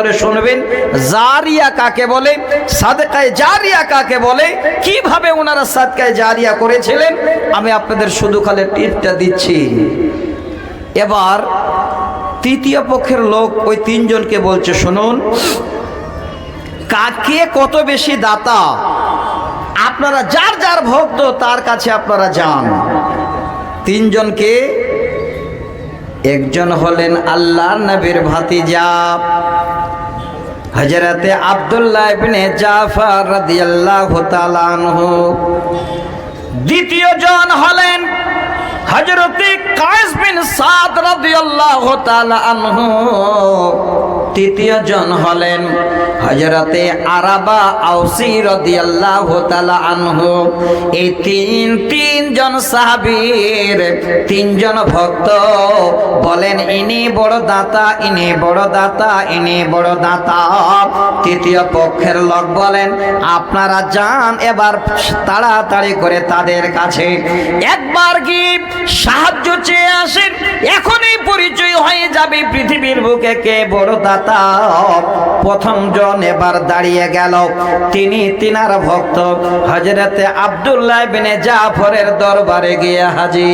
করে শুনবেন জারিয়া কাকে বলে, সাদকায়ে জারিয়া কাকে বলে, কিভাবে ওনারা সাদকায়ে জারিয়া করেছিলেন। আমি আপনাদের শুধু খালি টিপটা দিচ্ছি। এবার তৃতীয় পক্ষের লোক ওই তিনজনকে বলছে, শুনুন কাকে কত বেশি দাতা, আপনারা যার যার ভক্ত তার কাছে আপনারা যান। তিনজনকে, একজন হলেন আল্লাহর নবীর ভাতিজা হযরতে আব্দুল্লাহ ইবনে জাফর রাদিয়াল্লাহু তাআলা আনহু। দ্বিতীয় জন হলেন হযরতে কায়েস বিন সাদ রাদিয়াল্লাহু তাআলা আনহু। তৃতীয় জন হলেন হযরতে আরাবা আউসী রাদিয়াল্লাহু তাআলা আনহু। এই তিনজন সাহাবীর তিনজন ভক্ত বলেন ইনি বড় দাতা, ইনি বড় দাতা, ইনি বড় দাতা। তৃতীয় পক্ষের লোক বলেন আপনারা যান এবার তাড়াতাড়ি করে তাদের কাছে একবার গিয়ে সাহায্য চেয়ে আসেন, এখনই পরিচয় হয়ে যাবে পৃথিবীর বুকে কে বড় দাতা। প্রথম জন এবার দাঁড়িয়ে গেল, তিনি তিনার ভক্ত হযরতে আব্দুল্লাহ ইবনে জাফরের দরবারে গিয়ে হাজির।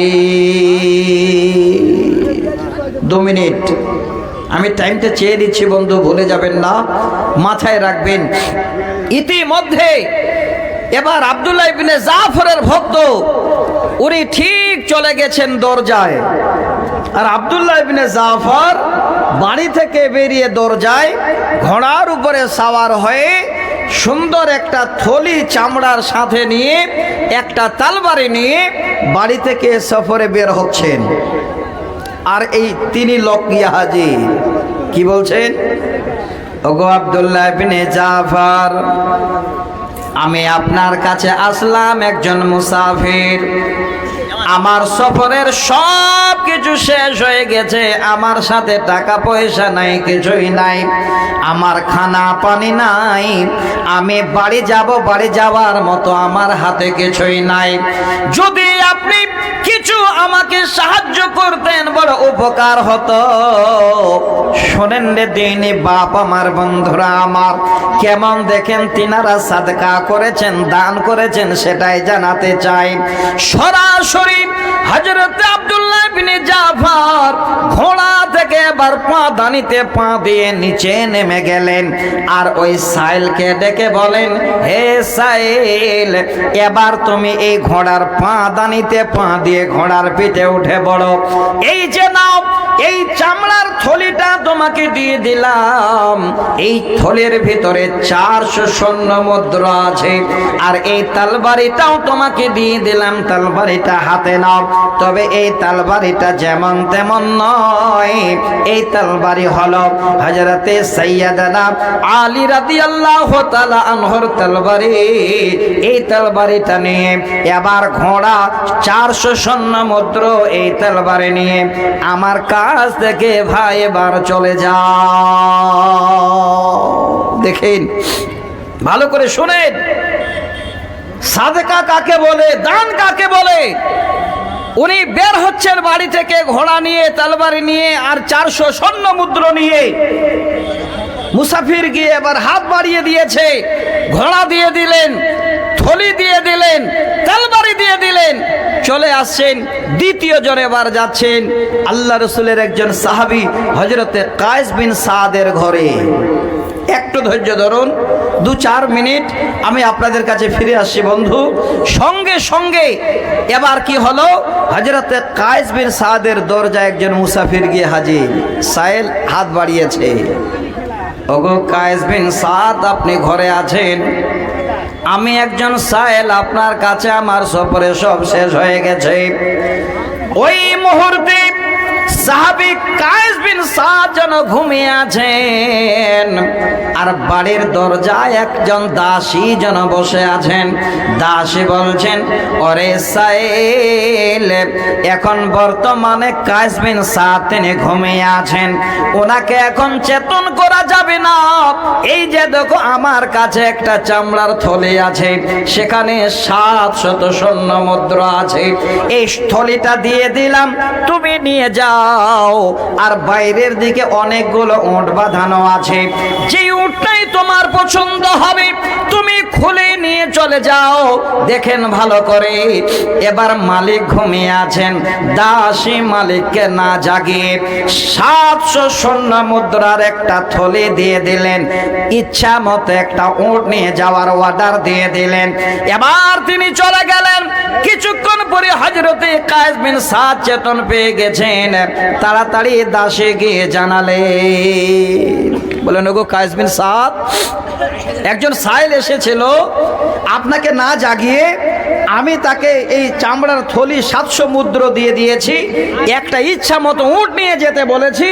2 মিনিট আমি টাইমটা চেয়ে দিচ্ছি বন্ধু, ভুলে যাবেন না, মাথায় রাখবেন। ইতিমধ্যে এবার আব্দুল্লাহ ইবনে জাফরের ভক্ত উনি ঠিক চলে গেছেন দরজায়, আর আব্দুল্লাহ ইবনে জাফর বাড়ি থেকে বেরিয়ে দরজায় ঘোড়ার উপরে সাওয়ার হয়ে সুন্দর একটা থলি চামড়ার সাথে নিয়ে একটা তরবারি নিয়ে বাড়ি থেকে সফরে বের হচ্ছেন। আর এই তিনি লোক গিয়ে হাজির, কি বলছেন, ওগো আব্দুল্লাহ ইবনে জাফর, আমি আপনার কাছে আসলাম একজন মুসাফির, আমার সফরের সব কিছু শেষ হয়ে গেছে, আমার সাথে টাকা পয়সা নাই, কিছুই নাই, আমার খানা পানি নাই, আমি বাড়ি যাব, বাড়ি যাওয়ার মতো আমার হাতে কিছুই নাই। যদি আপনি কিছু আমাকে সাহায্য করতেন বড় উপকার হতো। শোনেন রে দিনী বাপ আমার, বন্ধুরা আমার, কেমন দেখেন তিনারা সাদকা করেছেন, দান করেছেন, সেটাই জানাতে চাই। সরাসরি হযরত আব্দুল্লাহ ইবনে জাফর ঘোড়া থেকে এবার পা দানিতে পা দিয়ে নিচে নেমে গেলেন, আর ওই সাইলকে ডেকে বলেন, হে সাইল, এবার তুমি এই ঘোড়ার পা দানিতে পা দিয়ে ঘোড়ার পিঠে উঠে পড়ো। এই যে নাও, এই চামড়ার থলিটা তোমাকে দিয়ে দিলাম, এই থলির ভিতরে 400 স্বর্ণ মুদ্রা আছে, আর এই তরবারিটাও তোমাকে দিয়ে দিলাম, তরবারিটা হাতে নাও। তবে এই তরবারিটা যেমন তেমন নয়, এই তরবারি হলো হযরতে সাইয়্যিদানা আলী রাদিয়াল্লাহু তাআলা আনহুর তরবারি। এই তরবারিটা নিয়ে এবার ঘোড়া 400 স্বর্ণ মুদ্রা এই তরবারি নিয়ে আমার কাছ থেকে ভাই এবার চলে যাও। দেখেন, ভালো করে শুনেন, সাদকা কাকে বলে, দান কাকে বলে। উনি বের হচ্ছেন বাড়ি থেকে ঘোড়া নিয়ে, তরবারি নিয়ে, আর 400 স্বর্ণ মুদ্রা নিয়ে। মুসাফির গিয়ে এবার হাত বাড়িয়ে দিয়েছে, ঘোড়া দিয়ে দিলেন, থলি দিয়ে দিলেন, তরবারি দিয়ে দিলেন, চলে আসছেন। দ্বিতীয় জন এবার যাচ্ছেন আল্লাহ রাসূলের একজন সাহাবী হযরতে কায়েস বিন সাদের ঘরে। একটু ধৈর্য ধরুন, 2-4 মিনিট আমি আপনাদের কাছে ফিরে আসছি বন্ধু। সঙ্গে সঙ্গে এবার কি হলো, হযরতে কায়েস বিন সাদের দরজায় একজন মুসাফির গিয়ে হাজির। সাইল হাত বাড়িয়েছে, ওগো কায়েস বিন সাদ, আপনি ঘরে আছেন? আমি একজন সাইল, আপনার কাছে আমার সফরে সব শেষ হয়ে গেছে। ওই মুহূর্তে সাহাবী কায়েস বিন সাদ যেন ঘুমিয়ে আছেন, আর বাড়ির দরজায় একজন দাসী যেন বসে আছেন। দাসী বলছেন, ওরে সাইল, এখন বর্তমানে কায়েস বিন সাদ তিনি ঘুমিয়ে আছেন, ওনাকে এখন চেতন করা যাবে না, এই যে দেখো আমার কাছে একটা চামড়ার থলি আছে, সেখানে 700 স্বর্ণ মুদ্রা আছে, এই থলিটা দিয়ে দিলাম, তুমি নিয়ে যাও। আর বাইরের দিকে অনেকগুলো উট বাঁধানো আছে, যে উটটাই তোমার পছন্দ হবে তুমি খুলে নিয়ে চলে যাও। দেখেন ভালো করে, এবার মালিক ঘুমিয়ে আছেন, দাসী মালিককে না জাগিয়ে 700 স্বর্ণ মুদ্রার একটা থলি দিয়ে দিলেন, ইচ্ছা মতো একটা উট নিয়ে যাওয়ার অর্ডার দিয়ে দিলেন। এবার তিনি চলে গেলেন। কিছুক্ষণ পরে হযরতে কায়েস বিন সাদ চেতন পেয়ে গেছেন, তাড়াতাড়ি দাসে গিয়ে জানালেন, বলেন ওগো কায়েস বিন সাদ, একজন সাইল এসেছিল, আপনাকে না জাগিয়ে আমি তাকে এই চামড়ার থলি 700 মুদ্রা দিয়ে দিয়েছি, একটা ইচ্ছা মতো উট নিয়ে যেতে বলেছি।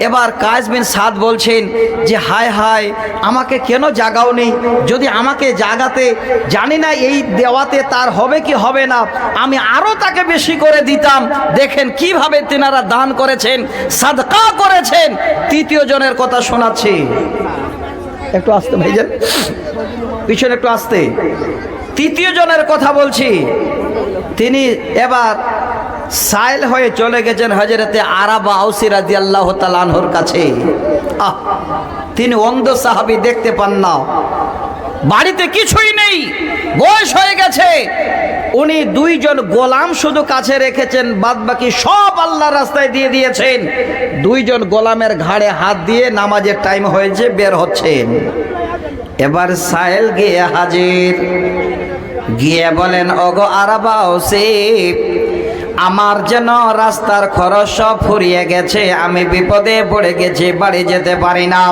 এবার কায়েস বিন সাদ বলছেন যে হায় হায়, আমাকে কেন জাগাওনি? যদি আমাকে জাগাতে, জানি না এই দেওয়াতে তার হবে কি হবে না, আমি আরো তাকে বেশি করে দিতাম। দেখেন কিভাবে তিনারা দান করেছেন, সাদকা করেছেন। তৃতীয় জনের কথা শোনাচ্ছি, একটু আসতে ভাইজান, পিছনে একটু আসতে। তৃতীয় জনের কথা বলছি। তিনি এবার সাইল হয়ে চলে গেছেন হযরতে আরাবা আউসী রাদিয়াল্লাহু তাআলা আনহুর কাছে। তিনি অন্ধ সাহাবী, দেখতে পান না, বাড়িতে কিছুই নেই, বয়স হয়ে গেছে। উনি 2 জন গোলাম শুধু কাছে রেখেছেন, বাদ বাকি সব আল্লাহর রাস্তায় দিয়ে দিয়েছেন। 2 জন গোলামের ঘাড়ে হাত দিয়ে নামাজের টাইম হয়েছে, বের হচ্ছেন। এবার সাইল গিয়ে হাজির, গিয়ে বলেন ওগো আরাবা আউসী, আমার যেন রাস্তার খরচ সব ফুরিয়ে গেছে, আমি বিপদে পড়ে গেছি, বাড়ি যেতে পারি না,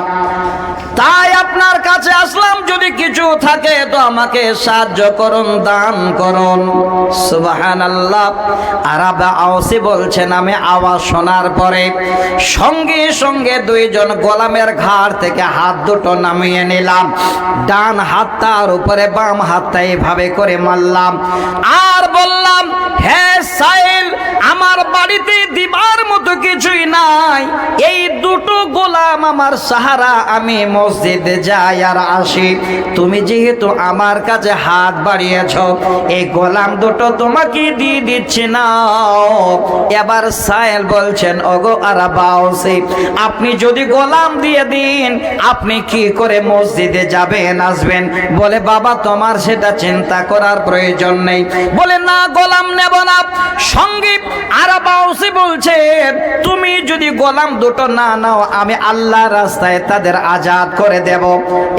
তাই আপনার কাছে আসলাম, যদি কিছু থাকে তো আমাকে সাহায্য করুন, দান করুন। সুবহানাল্লাহ। আরাবা আউসী বলছেন, আমি আওয়াজ শোনার পরে সঙ্গে সঙ্গে 2 জন গোলামের ঘাড় থেকে হাত দুটো নামিয়ে নিলাম, ডান হাতটার উপরে বাম হাতটা এভাবে করে মারলাম, আর বললাম, হে সাইল, আমার বাড়িতে দিবার মতো কিছুই নাই, এই 2টো গোলাম আমার সাহারা, আমি মসজিদে যাই আর আসি, তুমি যেহেতু আমার কাছে হাত বাড়িয়েছ, এই গোলাম 2টো তোমাকে দিয়ে দিচ্ছি না। এবার সাইল বলছেন, ওগো আরাবা আউসী, আপনি যদি গোলাম দিয়ে দিন, আপনি কি করে মসজিদে যাবেন আসবেন? বলে বাবা, তোমার সেটা চিন্তা করার প্রয়োজন নেই। বলে না, গোলাম নেব না। সঙ্গে আরাবা আউসী বলছেন, তুমি যদি গোলাম 2টো না নাও, আমি আল্লাহর রাস্তায় তাদের আজাদ করে দেব।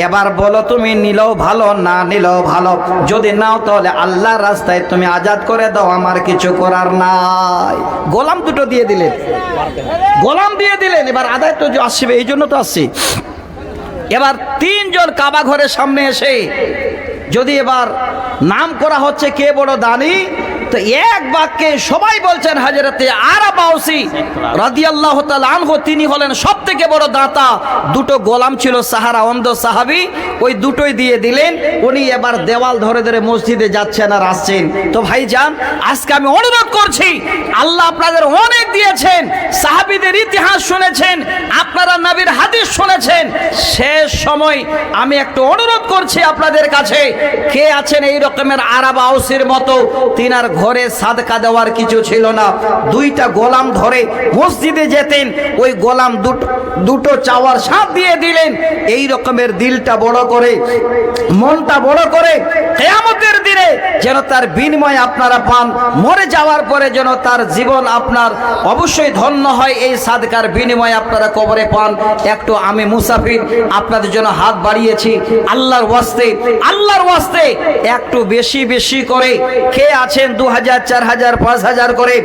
এবার বলো, তুমি নিলেও ভালো, না নিলেও ভালো, যদি নাও তাহলে আল্লাহর রাস্তায় তুমি আজাদ করে দাও, আমার কিছু করার নাই। গোলাম 2টো দিয়ে দিলেন, গোলাম দিয়ে দিলেন। এবার আদায় তো আসবে, এই জন্য তো আসছি। এবার 3 জন কাবা ঘরের সামনে এসে যদি এবার নাম করা হচ্ছে কে বড় দানি, তো এক বাক্যে সবাই বলছেন হযরতে আরাবা আউসী রাদিয়াল্লাহু তাআলা আনহু, তিনি হলেন সবথেকে বড় দাতা। 2টো গোলাম ছিল সাহারা, অন্ধ সাহাবী, ওই 2টোই দিয়ে দিলেন। উনি এবার দেওয়াল ধরে ধরে মসজিদে যাচ্ছেন আর আসছেন। তো ভাইজান, আজকে আমি অনুরোধ করছি, আল্লাহ আপনাদের অনেক দিয়েছেন, সাহাবীদের ইতিহাস শুনেছেন, আপনারা নবীর হাদিস শুনেছেন, শেষ সময় আমি একটু অনুরোধ করছি আপনাদের কাছে, কে আছেন এই রকমের আরাবা আউসীর মতো, তিনার ঘরে সাদকা দেওয়ার কিছু ছিল না, 2টা গোলাম ধরে মসজিদে যেতেন, ওই গোলাম 2টো চাওয়ার সাথ দিয়ে দিলেন। এই রকমের দিলটা বড় করে, মনটা বড় করে, কিয়ামতের দিনে যেন তার বিনিময় আপনারা পান, মরে যাওয়ার পরে যেন তার জীবন আপনার অবশ্যই ধন্য হয়, এই সাদকার বিনিময় আপনারা কবরে পান। একটু আমি মুসাফির, আপনাদের জন্য হাত বাড়িয়েছি, আল্লাহর ওয়াস্তে, আল্লাহর ওয়াস্তে একটু বেশি বেশি করে, কে আছেন 2000, 4000, 5000 করে,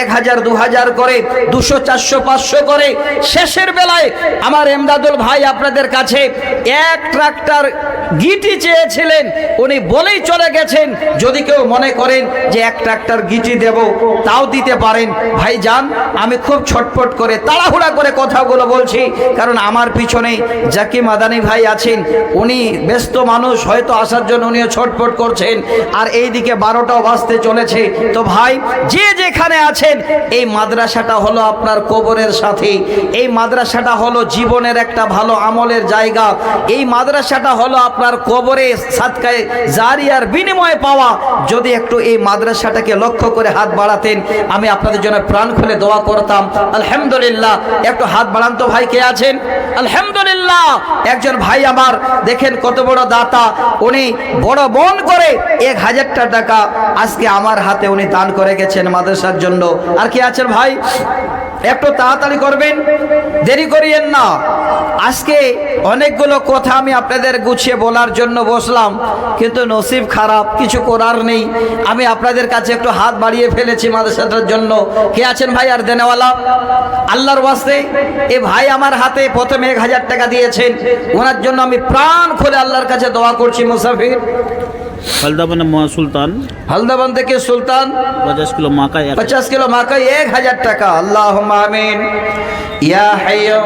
1000, 2000 করে, 200, 400, 500 করে। শেষের বেলায় আমার এমদাদুল ভাই আপনাদের কাছে 1 ট্রাক্টর গিটি চেয়েছিলেন, উনি বলেই চলে গেছেন, যদি কেউ মনে করেন যে 1 ট্রাক্টর গিটি দেব তাও দিতে পারেন। ভাইজান, আমি খুব ছটফট করে তাড়াহুড়া করে কথাগুলো বলছি, কারণ আমার পিছনে জাকি মাদানী ভাই আছেন, উনি ব্যস্ত মানুষ, হয়তো আসার জন্য উনিও ছটফট করছেন, আর এইদিকে 12টাও বাজতে চলে করেছে। তো ভাই যে যেখানে আছেন, এই মাদ্রাসাটা হলো আপনার কবরের সাথে, এই মাদ্রাসাটা হলো জীবনের একটা ভালো আমলের জায়গা, এই মাদ্রাসাটা হলো আপনার কবরে সাদকায়ে জারিয়ার বিনিময়ে পাওয়া। যদি একটু এই মাদ্রাসাটাকে লক্ষ্য করে হাত বাড়াতেন, আমি আপনাদের জন্য প্রাণ খুলে দোয়া করতাম। আলহামদুলিল্লাহ, একটু হাত বাড়ান তো ভাই, কে আছেন? আলহামদুলিল্লাহ, একজন ভাই আমার দেখেন কত বড় দাতা, উনি বড় মন করে 1000 টাকা আজকে আমার হাতে উনি দান করে গেছেন মাদ্রাসার জন্য। আর কে আছেন ভাই? একটু তাড়াতাড়ি করবেন, দেরি করিয়েন না। আজকে অনেকগুলো কথা আমি আপনাদের গুছিয়ে বলার জন্য বসলাম, কিন্তু নসিব খারাপ, কিছু করার নেই। আমি আপনাদের কাছে একটু হাত বাড়িয়ে ফেলেছি মাদ্রাসাটার জন্য। কে আছেন ভাই আর দেনেওয়ালা? আল্লাহর ওয়াস্তে এ ভাই আমার হাতে প্রথমে 1000 টাকা দিয়েছেন, ওনার জন্য আমি প্রাণ খুলে আল্লাহর কাছে দোয়া করছি। মুসাফির हल्दाबन सुल्तान, हल्दाबन থেকে সুলতান 50 किलो माकाई, 50 কিলো মাকাই 1000 টাকা। আল্লাহুম্মা আমিন। ইয়া হাইয়্যু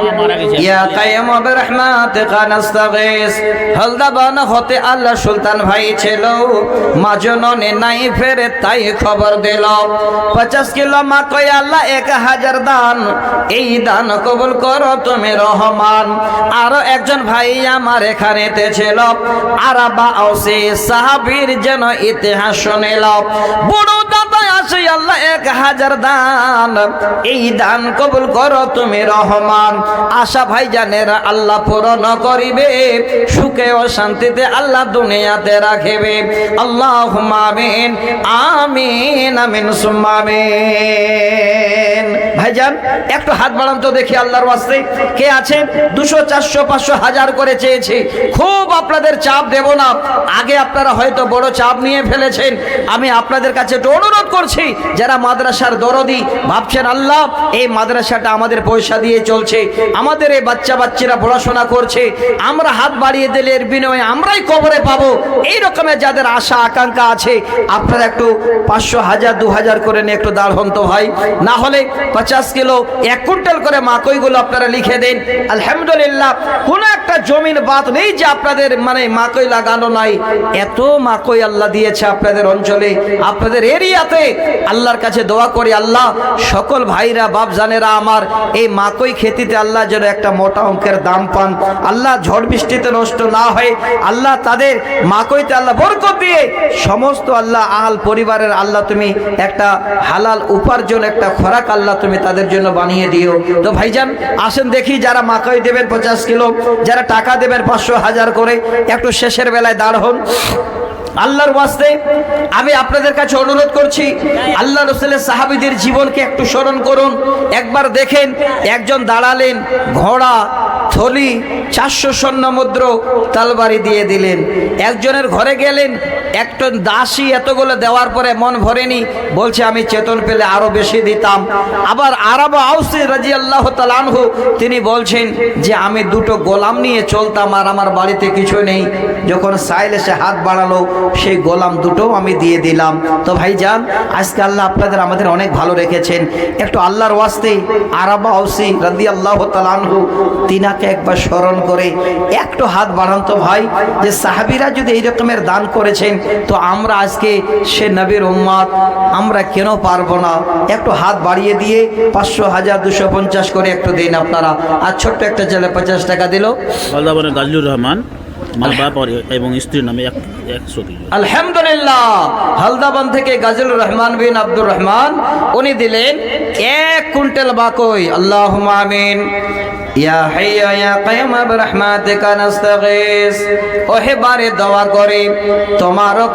ইয়া কাইয়্যুম বিরহমাতিকা নাস্তাগীস। হলদাবান হতে আল্লাহ সুলতান ভাই ছিল, মাজননে নাই ফেরে তাই খবর দিল। 50 কিলো মাকাই আল্লাহ 1000 দান, এই দান কবুল করো তুমি রহমান। আরো একজন ভাই আমার এখানেতে ছিল, আরাবা আউসি সাহাবীর যেন ইতিহাস শুনিল। বড় দাতা আসে আল্লাহ 1000 দান, এই দান কবুল করো তুমি রহমান। আশা ভাই জানের আল্লাহ পূরণ করিবে, সুখে ও শান্তিতে আল্লাহ দুনিয়াতে রাখিবে। আল্লাহুম্মা আমিন আমিন আমিন সুম্মা আমিন। ভাইজান একটু হাত বাড়ান তো দেখি আল্লাহর ওয়াস্তে, কে আছেন? 200 400 500 1000 করে চেয়েছি। খুব আপনাদের চাপ দেব না, আগে আপনারা হয়তো বড় চাপ নিয়ে ফেলেছেন। আমি আপনাদের কাছে একটু অনুরোধ করছি, যারা মাদ্রাসার দরদি ভাবছেন আল্লাহ এই মাদ্রাসাটা আমাদের পয়সা দিয়ে চলছে, আমাদের এই বাচ্চা বাচ্চারা পড়াশোনা করছে, আমরা হাত বাড়িয়ে দিলে এর বিনিময়ে আমরাই কবরে পাবো, এই রকমের যাদের আশা আকাঙ্ক্ষা আছে, আপনারা একটু 500 1000 2000 করে নিয়ে একটু দাঁড় হন তো ভাই। না হলে 50 কিলো 1 কুইন্টাল করে মাকইগুলো আপনারা লিখে দেন। আলহামদুলিল্লাহ, কোন একটা জমিন বাদ নেই যে আপনাদের মানে মাকই লাগানো নাই। এত মাকই আল্লাহ দিয়েছে আপনাদের অঞ্চলে, আপনাদের এরিয়াতে। আল্লাহর কাছে দোয়া করি আল্লাহ সকল ভাইরা বাপ জানেরা আমার এই মাকই খেতিতে আল্লাহ যেন একটা মোটা অঙ্কের দাম পান, আল্লাহ ঝড় বৃষ্টিতে নষ্ট না হয়, আল্লাহ তাদের মাকইতে আল্লাহ বরকত দিয়ে সমস্ত আল্লাহ আহল পরিবারের আল্লাহ তুমি একটা হালাল উপার্জন একটা খোরাক আল্লাহ তুমি তাদের জন্য বানিয়ে দিও। তো ভাইজান আসেন দেখি, যারা মাকই দেবেন 50 কিলো, যারা টাকা দেবেন 500 1000 করে, একটু শেষের বেলায় দাঁড় হন। আল্লাহর ওয়াস্তে আমি আপনাদের কাছে অনুরোধ করছি, আল্লাহ রাসূলের সাহাবীদের জীবনকে একটু স্মরণ করুন। একবার দেখেন, একজন দাঁড়ালেন, ঘোড়া থলি 400 স্বর্ণ মুদ্র তলবারি দিয়ে দিলেন। একজনের ঘরে গেলেন, একজন দাসী এতগুলো দেওয়ার পরে মন ভরেনি, বলছে আমি চেতন পেলে আরো বেশি দিতাম। আবার আরাবা আউসি রাদিয়াল্লাহু তাআলা আনহু তিনি বলছেন যে আমি 2টো গোলাম নিয়ে চলতাম আর আমার বাড়িতে কিছু নেই, যখন সাইল এসে হাত বাড়ালো সেই গোলাম 2টো আমি দিয়ে দিলাম। তো ভাইজান আজকে আল্লাহ আপনাদের আমাদের অনেক ভালো রেখেছেন। একটু আল্লাহর ওয়াস্তে আরাবা আউসি রাদিয়াল্লাহু তাআলা আনহু তিনাকে একবার স্মরণ করে একটু হাত বাড়ান তো ভাই, যে সাহাবীরা যদি এই রকমের দান করেছেন তো আমরা আজকে সে নবীর উম্মত, আমরা কেন পারবো না? একটু হাত বাড়িয়ে দিয়ে 500 1000 250 করে একটু দিন আপনারা। আর ছোট্ট একটা ছেলে 50 টাকা দিল, গাজলুর রহমান এবং স্ত্রীর নামে 100 কিলো। আলহামদুলিল্লাহ, হালদাবান থেকে গাজলুর রহমান বিন আব্দুর রহমান উনি দিলেন 1 কুইন্টাল মাকই। আল্লাহুম্মা আমিন। ইয়া হাইয়্যু ইয়া কাইয়্যুম বিরহমাতিকা নাস্তাগীস। ওহে বারে দোয়া করি তোমারও